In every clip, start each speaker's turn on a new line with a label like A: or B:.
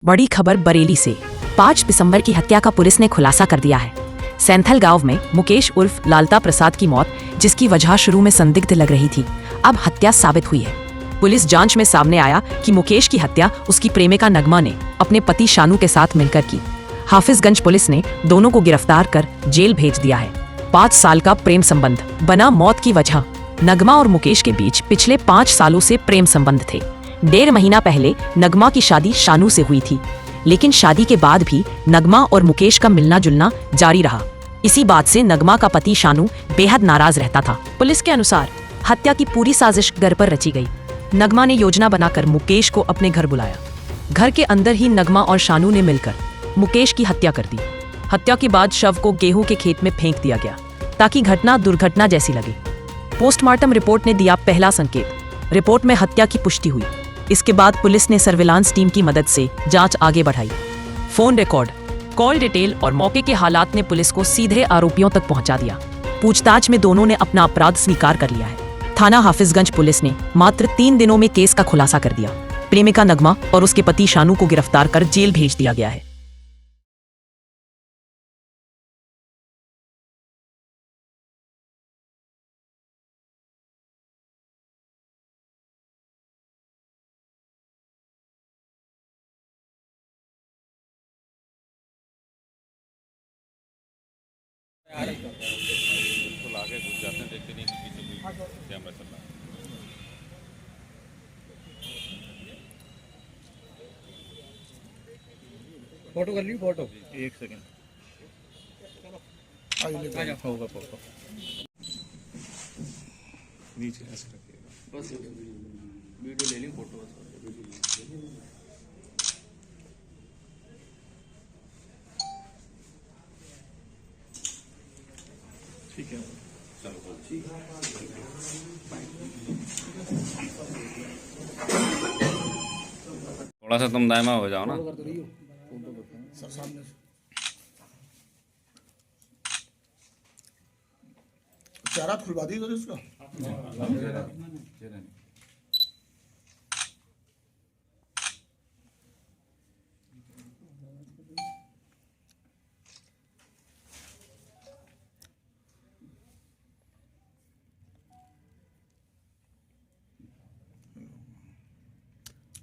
A: बड़ी खबर बरेली से 5 दिसंबर की हत्या का पुलिस ने खुलासा कर दिया है। सैंथल गांव में मुकेश उर्फ लालता प्रसाद की मौत, जिसकी वजह शुरू में संदिग्ध लग रही थी, अब हत्या साबित हुई है। पुलिस जांच में सामने आया कि मुकेश की हत्या उसकी प्रेमिका नगमा ने अपने पति शानू के साथ मिलकर की। हाफिजगंज पुलिस ने दोनों को गिरफ्तार कर जेल भेज दिया है। 5 साल का प्रेम संबंध बना मौत की वजह। नगमा और मुकेश के बीच पिछले 5 सालों से प्रेम संबंध थे। 1.5 महीना पहले नगमा की शादी शानू से हुई थी, लेकिन शादी के बाद भी नगमा और मुकेश का मिलना जुलना जारी रहा। इसी बात से नगमा का पति शानू बेहद नाराज रहता था। पुलिस के अनुसार हत्या की पूरी साजिश घर पर रची गई। नगमा ने योजना बनाकर मुकेश को अपने घर बुलाया। घर के अंदर ही नगमा और शानू ने मिलकर मुकेश की हत्या कर दी। हत्या के बाद शव को गेहूं के खेत में फेंक दिया गया, ताकि घटना दुर्घटना जैसी लगे। पोस्टमार्टम रिपोर्ट ने दिया पहला संकेत। रिपोर्ट में हत्या की पुष्टि हुई। इसके बाद पुलिस ने सर्विलांस टीम की मदद से जांच आगे बढ़ाई। फोन रिकॉर्ड, कॉल डिटेल और मौके के हालात ने पुलिस को सीधे आरोपियों तक पहुंचा दिया। पूछताछ में दोनों ने अपना अपराध स्वीकार कर लिया है। थाना हाफिजगंज पुलिस ने मात्र 3 दिनों में केस का खुलासा कर दिया। प्रेमिका नगमा और उसके पति शानू को गिरफ्तार कर जेल भेज दिया गया है।
B: बिल्कुल आगे घुस जाते हैं, देखते नहीं कि पीछे कोई कैमरा चल रहा है।
C: फोटो कर ली फोटो।
B: एक सेकंड
C: होगा फोटो
B: नीचे ऐसे रखिएगा।
C: बस वीडियो ले ली फोटो बस।
B: ठीक है, चलो ठीक है। थोड़ा सा तुम दायमा हो जाओ ना।
C: सामने चारा खुलवा दी उसका।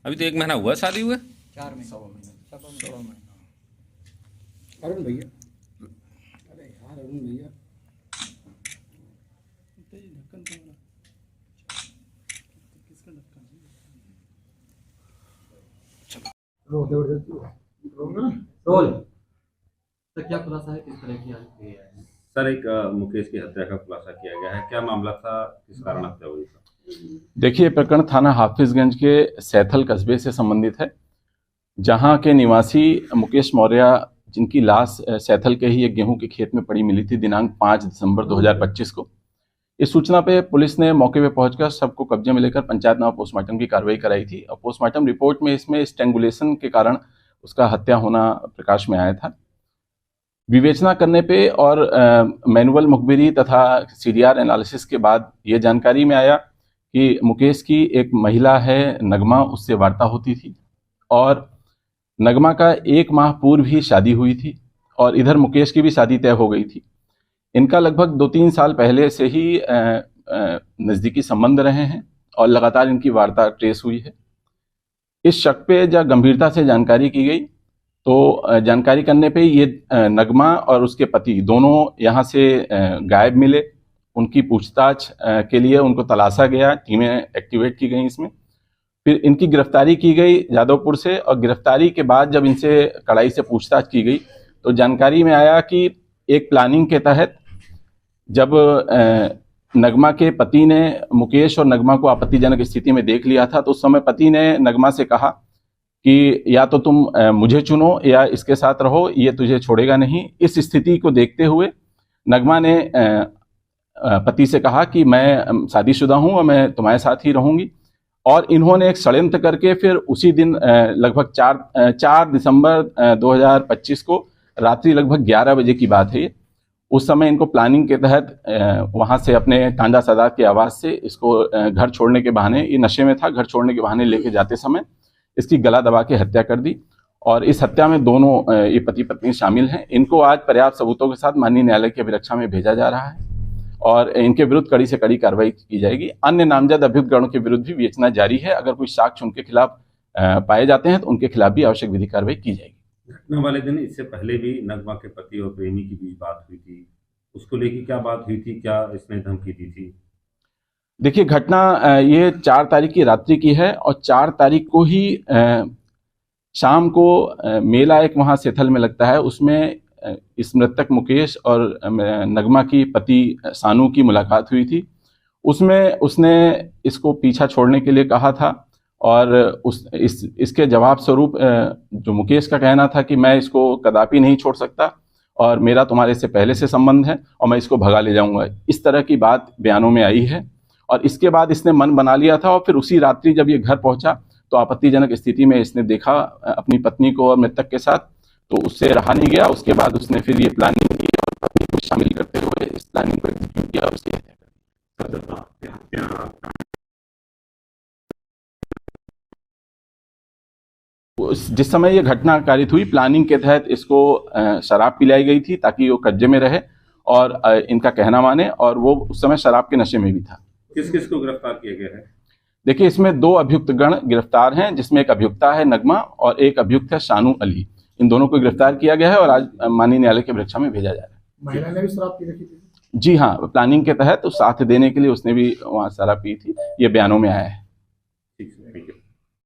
B: अभी तो 1 महीना हुआ शादी हुए।
C: 4 महीने सवा महीना। अरुण भैया, अरे यार अरुण भैया ढक्कन किसका ढक्कन? रोल तो क्या खुलासा है, किस तरह की आज हुई है?
B: सर, एक मुकेश की हत्या का खुलासा किया गया है। क्या मामला था, किस कारण हत्या हुई?
D: देखिए, प्रकरण थाना हाफिजगंज के सैथल कस्बे से संबंधित है, जहां के निवासी मुकेश मौर्य, जिनकी लाश सैथल के ही एक गेहूं के खेत में पड़ी मिली थी दिनांक 5 दिसंबर 2025 को। इस सूचना पे पुलिस ने मौके पे पहुंचकर शव को कब्जे में लेकर पंचायतनामा पोस्टमार्टम की कार्रवाई कराई थी और पोस्टमार्टम रिपोर्ट में इसमें स्ट्रैंगुलेशन के कारण उसका हत्या होना प्रकाश में आया था। विवेचना करने पे और मैनुअल मुखबिरी तथा CDR एनालिसिस के बाद ये जानकारी में आया कि मुकेश की एक महिला है नगमा, उससे वार्ता होती थी और नगमा का 1 माह पूर्व ही शादी हुई थी और इधर मुकेश की भी शादी तय हो गई थी। इनका लगभग 2-3 साल पहले से ही नज़दीकी संबंध रहे हैं और लगातार इनकी वार्ता ट्रेस हुई है। इस शक पे जब गंभीरता से जानकारी की गई तो जानकारी करने पे ये नगमा और उसके पति दोनों यहाँ से गायब मिले। उनकी पूछताछ के लिए उनको तलाशा गया, टीमें एक्टिवेट की गई इसमें। फिर इनकी गिरफ्तारी की गई जादवपुर से और गिरफ्तारी के बाद जब इनसे कड़ाई से पूछताछ की गई तो जानकारी में आया कि एक प्लानिंग के तहत जब नगमा के पति ने मुकेश और नगमा को आपत्तिजनक स्थिति में देख लिया था तो उस समय पति ने नगमा से कहा कि या तो तुम मुझे चुनो या इसके साथ रहो, ये तुझे छोड़ेगा नहीं। इस स्थिति को देखते हुए नगमा ने पति से कहा कि मैं शादीशुदा हूं और मैं तुम्हारे साथ ही रहूंगी, और इन्होंने एक षड्यंत्र करके फिर उसी दिन लगभग 4 दिसंबर 2025 को रात्रि लगभग 11 बजे की बात है ये, उस समय इनको प्लानिंग के तहत वहां से अपने टांडा सादात की आवाज़ से इसको घर छोड़ने के बहाने, ये नशे में था, घर छोड़ने के बहाने लेके जाते समय इसकी गला दबा के हत्या कर दी और इस हत्या में दोनों ये पति पत्नी शामिल हैं। इनको आज पर्याप्त सबूतों के साथ माननीय न्यायालय की अभिरक्षा में भेजा जा रहा है और इनके विरुद्ध कड़ी से कड़ी कार्रवाई की जाएगी। अन्य नामजद अभियुक्त गणों के विरुद्ध भी विवेचना जारी है। अगर कोई साक्ष्य उनके खिलाफ पाए जाते हैं तो उनके खिलाफ भी आवश्यक विधि कार्रवाई की जाएगी।
B: घटना वाले दिन इससे पहले भी नगमा के पति और प्रेमी के बीच बात हुई थी, उसको लेकर क्या बात हुई थी, क्या इसने धमकी दी थी?
D: देखिए, घटना ये 4 तारीख की रात्रि की है और 4 तारीख को ही शाम को मेला एक वहाँ सेथल में लगता है, उसमें इस मृतक मुकेश और नगमा की पति सानू की मुलाकात हुई थी। उसमें उसने इसको पीछा छोड़ने के लिए कहा था और इसके जवाब स्वरूप जो मुकेश का कहना था कि मैं इसको कदापि नहीं छोड़ सकता और मेरा तुम्हारे से पहले से संबंध है और मैं इसको भगा ले जाऊंगा, इस तरह की बात बयानों में आई है। और इसके बाद इसने मन बना लिया था और फिर उसी रात्रि जब ये घर पहुंचा तो आपत्तिजनक स्थिति में इसने देखा अपनी पत्नी को और मृतक के साथ, तो उससे रहा नहीं गया। उसके बाद उसने फिर ये प्लानिंग की और पत्नी को शामिल करते हुए इस प्लानिंग को एग्जीक्यूट किया। उसकी जिस समय ये घटना कारित हुई, प्लानिंग के तहत इसको शराब पिलाई गई थी ताकि वो कब्जे में रहे और इनका कहना माने, और वो उस समय शराब के नशे में भी था।
B: किस किस को गिरफ्तार किया गया है?
D: देखिए, इसमें 2 अभियुक्त गण गिरफ्तार हैं, जिसमें एक अभियुक्ता है नगमा और एक अभियुक्त है शानू अली। इन दोनों को गिरफ्तार किया गया है और आज माननीय न्यायालय की अभिरक्षा में भेजा जा रहा है।
C: महिला ने भी शराब पी रखी थी?
D: जी हाँ, प्लानिंग के तहत साथ देने के लिए उसने भी वहाँ शराब पी थी, ये बयानों में आया है।